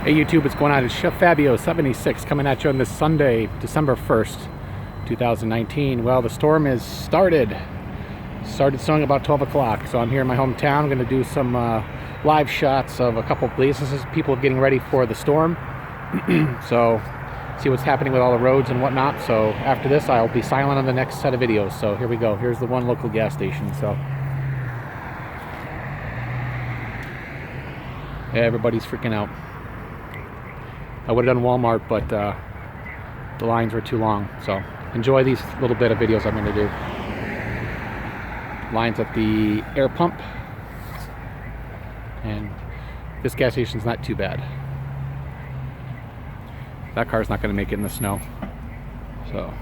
Hey YouTube, what's going on? It's Chef Fabio76 coming at you on this Sunday, December 1st, 2019. Well, the storm has started snowing about 12 o'clock, so I'm here in my hometown. I'm going to do some live shots of a couple places, people getting ready for the storm. So, see what's happening with all the roads and whatnot. So after this, I'll be silent on the next set of videos. So here we go. Here's the one local gas station. So yeah, everybody's freaking out. I would have done Walmart, but the lines were too long. So enjoy these little bit of videos I'm going to do. Lines at the air pump. And this gas station's not too bad. That car's not going to make it in the snow. So.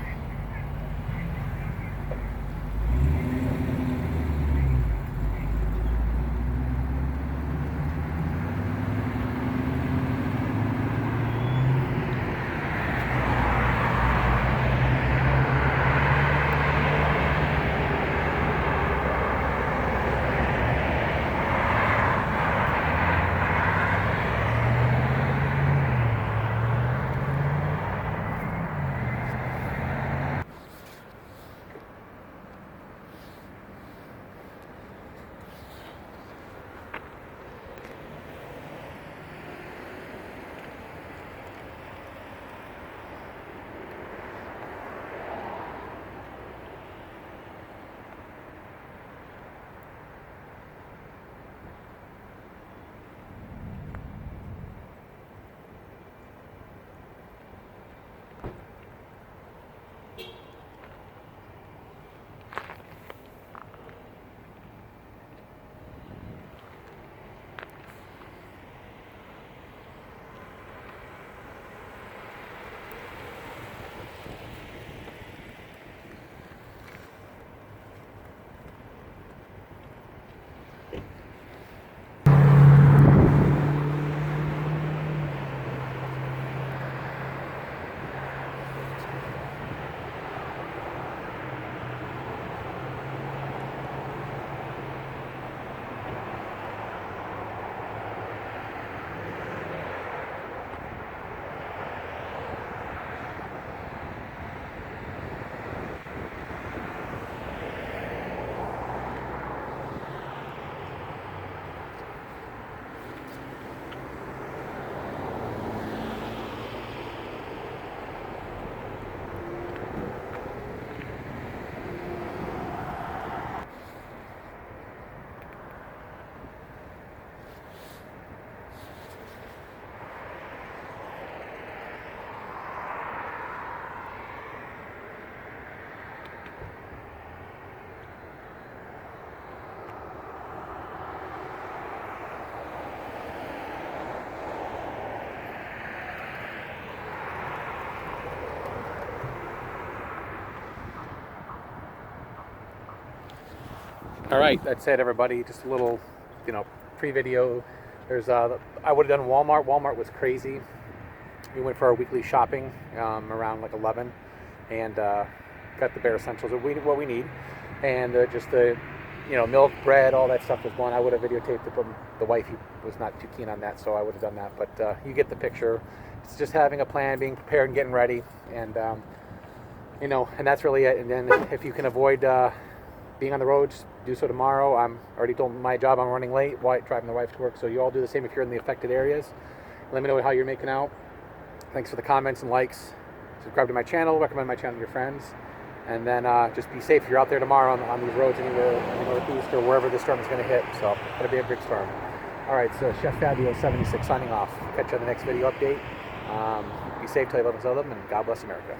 All right, that's it, everybody. Just a little, pre-video. There's I would have done Walmart. Walmart was crazy. We went for our weekly shopping around like 11, and got the bare essentials of what we need, and just the, milk, bread, all that stuff was going. I would have videotaped it, but the wifey was not too keen on that, so I would have done that. But you get the picture. It's just having a plan, being prepared, and getting ready, and and that's really it. And then if you can avoid being on the roads, do so tomorrow. I'm already told my job I'm running late while driving the wife to work, so you all do the same if you're in the affected areas. Let me know how you're making out. Thanks for the comments and likes. Subscribe to my channel, recommend my channel to your friends, and then just be safe if you're out there tomorrow on these roads anywhere in the Northeast or wherever the storm is going to hit. So it's going to be a big storm. All right, so Chef Fabio76 signing off. Catch you on the next video update. Be safe, tell you love and and God bless America.